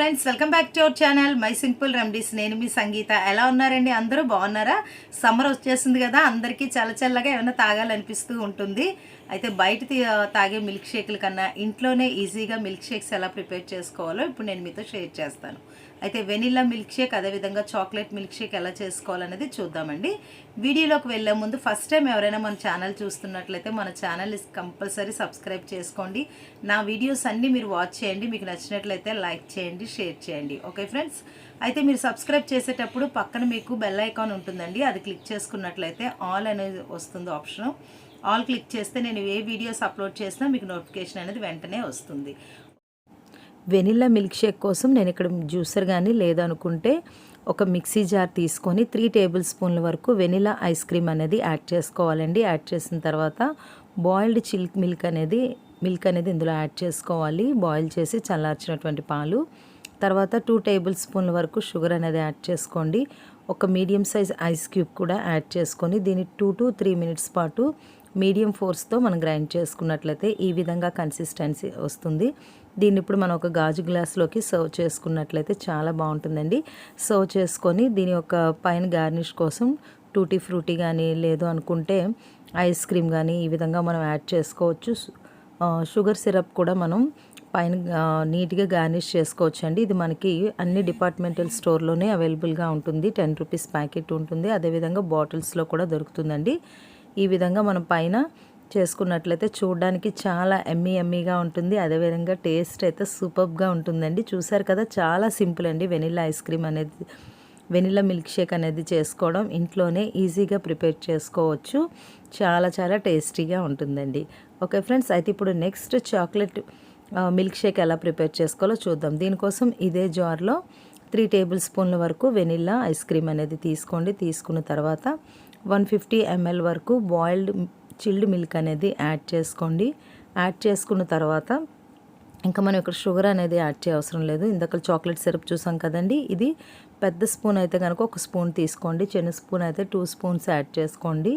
Friends, welcome back to our channel my simple remedies. నేను మీ సంగీత. ఎలా ఉన్నారండి? అందరూ బాగున్నారా? సమ్మర్ వచ్చేసింది కదా, అందరికీ చల్లగా ఏమైనా తాగాలనిపిస్తూ ఉంటుంది. అయితే బయట తాగే మిల్క్ షేక్ల కన్నా ఇంట్లోనే ఈజీగా మిల్క్ షేక్స్ ఎలా ప్రిపేర్ చేసుకోవాలో ఇప్పుడు నేను మీతో షేర్ చేస్తాను. అయితే వెనిల్లా మిల్క్ షేక్, అదేవిధంగా చాక్లెట్ మిల్క్ షేక్ ఎలా చేసుకోవాలనేది చూద్దామండి. వీడియోలోకి వెళ్ళే ముందు ఫస్ట్ టైం ఎవరైనా మన ఛానల్ చూస్తున్నట్లయితే మన ఛానల్ కంపల్సరీ సబ్స్క్రైబ్ చేసుకోండి. నా వీడియోస్ అన్నీ మీరు వాచ్ చేయండి. మీకు నచ్చినట్లయితే లైక్ చేయండి, షేర్ చేయండి. ఓకే ఫ్రెండ్స్, అయితే మీరు సబ్స్క్రైబ్ చేసేటప్పుడు పక్కన మీకు బెల్ ఐకాన్ ఉంటుందండి. అది క్లిక్ చేసుకున్నట్లయితే ఆల్ అనేది వస్తుంది ఆప్షన్. ఆల్ క్లిక్ చేస్తే నేను ఏ వీడియోస్ అప్లోడ్ చేసినా మీకు నోటిఫికేషన్ అనేది వెంటనే వస్తుంది. వెనిల్లా మిల్క్ షేక్ కోసం నేను ఇక్కడ జ్యూసర్ కానీ లేదనుకుంటే ఒక మిక్సీ జార్ తీసుకొని 3 టేబుల్ స్పూన్ల వరకు వెనిలా ఐస్ క్రీమ్ అనేది యాడ్ చేసుకోవాలండి. యాడ్ చేసిన తర్వాత బాయిల్డ్ మిల్క్ అనేది ఇందులో యాడ్ చేసుకోవాలి. బాయిల్ చేసి చల్లార్చినటువంటి పాలు. తర్వాత 2 టేబుల్ స్పూన్ల వరకు షుగర్ అనేది యాడ్ చేసుకోండి. ఒక మీడియం సైజ్ ఐస్ క్యూబ్ కూడా యాడ్ చేసుకొని దీన్ని 2 to 3 మినిట్స్ పాటు మీడియం ఫోర్స్తో మనం గ్రైండ్ చేసుకున్నట్లయితే ఈ విధంగా కన్సిస్టెన్సీ వస్తుంది. దీన్ని ఇప్పుడు మనం ఒక గాజు గ్లాస్లోకి సర్వ్ చేసుకున్నట్లయితే చాలా బాగుంటుందండి. సర్వ్ చేసుకొని దీని యొక్క పైన గార్నిష్ కోసం టూటీ ఫ్రూటీ కానీ లేదు అనుకుంటే ఐస్ క్రీమ్ కానీ ఈ విధంగా మనం యాడ్ చేసుకోవచ్చు. షుగర్ సిరప్ కూడా మనం పైన నీట్గా గార్నిష్ చేసుకోవచ్చు అండి. ఇది మనకి అన్ని డిపార్ట్మెంటల్ స్టోర్లోనే అవైలబుల్గా ఉంటుంది. 10 రూపీస్ ప్యాకెట్ ఉంటుంది. అదేవిధంగా బాటిల్స్లో కూడా దొరుకుతుందండి. ఈ విధంగా మనం పైన చేసుకున్నట్లయితే చూడడానికి చాలా ఎమ్మీగా ఉంటుంది. అదేవిధంగా టేస్ట్ అయితే సూపర్గా ఉంటుందండి. చూసారు కదా, చాలా సింపుల్ అండి వెనిల్లా ఐస్ క్రీమ్ అనేది, వెనిల్లా మిల్క్ షేక్ అనేది చేసుకోవడం ఇంట్లోనే ఈజీగా ప్రిపేర్ చేసుకోవచ్చు. చాలా టేస్టీగా ఉంటుందండి. ఓకే ఫ్రెండ్స్, అయితే ఇప్పుడు నెక్స్ట్ చాక్లెట్ మిల్క్ షేక్ ఎలా ప్రిపేర్ చేసుకోవాలో చూద్దాం. దీనికోసం ఇదే జార్లో 3 టేబుల్ స్పూన్ల వరకు వెనిల్లా ఐస్ క్రీమ్ అనేది తీసుకోండి. తీసుకున్న తర్వాత 150 ml వరకు బాయిల్డ్ చిల్డ్ మిల్క్ అనేది యాడ్ చేసుకోండి. యాడ్ చేసుకున్న తర్వాత ఇంకా మనం ఇక్కడ షుగర్ అనేది యాడ్ చేయవసరం లేదు. ఇందాక చాక్లెట్ సిరప్ చూసాం కదండి, ఇది పెద్ద స్పూన్ అయితే కనుక 1 స్పూన్ తీసుకోండి. చిన్న స్పూన్ అయితే 2 స్పూన్స్ యాడ్ చేసుకోండి.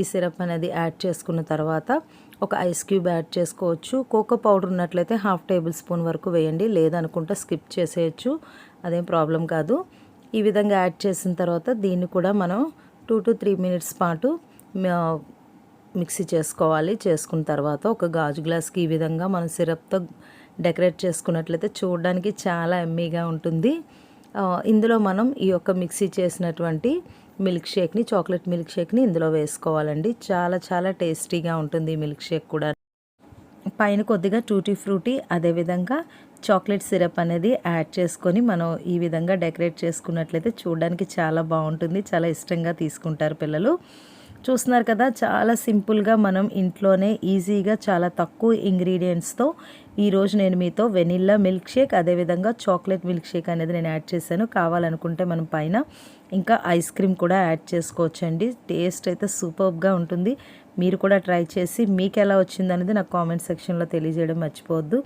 ఈ సిరప్ అనేది యాడ్ చేసుకున్న తర్వాత ఒక ఐస్ క్యూబ్ యాడ్ చేసుకోవచ్చు. కోకో పౌడర్ ఉన్నట్లయితే 1/2 టేబుల్ స్పూన్ వరకు వేయండి. లేదనుకుంటే స్కిప్ చేసేయచ్చు, అదేం ప్రాబ్లం కాదు. ఈ విధంగా యాడ్ చేసిన తర్వాత దీన్ని కూడా మనం 2 to 3 మినిట్స్ పాటు మిక్సీ చేసుకోవాలి. చేసుకున్న తర్వాత ఒక గాజు గ్లాస్కి ఈ విధంగా మనం సిరప్తో డెకరేట్ చేసుకున్నట్లయితే చూడడానికి చాలా ఎమ్మీగా ఉంటుంది. ఇందులో మనం ఈ యొక్క మిక్సీ చేసినటువంటి మిల్క్ షేక్ని, చాక్లెట్ మిల్క్ షేక్ని ఇందులో వేసుకోవాలండి. చాలా టేస్టీగా ఉంటుంది ఈ మిల్క్ షేక్ కూడా. పైన కొద్దిగా టూటీ ఫ్రూటీ అదేవిధంగా చాక్లెట్ సిరప్ అనేది యాడ్ చేసుకొని మనం ఈ విధంగా డెకరేట్ చేసుకున్నట్లయితే చూడడానికి చాలా బాగుంటుంది. చాలా ఇష్టంగా తీసుకుంటారు పిల్లలు. చూస్తున్నారు కదా, చాలా సింపుల్గా మనం ఇంట్లోనే ఈజీగా చాలా తక్కువ ఇంగ్రీడియంట్స్తో ఈరోజు నేను మీతో వెనిల్లా మిల్క్ షేక్ అదేవిధంగా చాక్లెట్ మిల్క్ షేక్ అనేది నేను యాడ్ చేశాను. కావాలనుకుంటే మనం పైన ఇంకా ఐస్ క్రీమ్ కూడా యాడ్ చేసుకోవచ్చండి. టేస్ట్ అయితే సూపర్గా ఉంటుంది. మీరు కూడా ట్రై చేసి మీకు ఎలా వచ్చిందనేది నాకు కామెంట్ సెక్షన్లో తెలియజేయడం మర్చిపోవద్దు.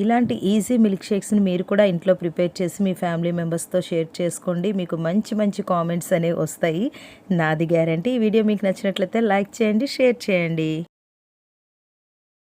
ఇలాంటి ఈజీ మిల్క్ షేక్స్ని మీరు కూడా ఇంట్లో ప్రిపేర్ చేసి మీ ఫ్యామిలీ మెంబర్స్తో షేర్ చేసుకోండి. మీకు మంచి కామెంట్స్ అనేవి వస్తాయి, నాది గ్యారంటీ. ఈ వీడియో మీకు నచ్చినట్లయితే లైక్ చేయండి, షేర్ చేయండి.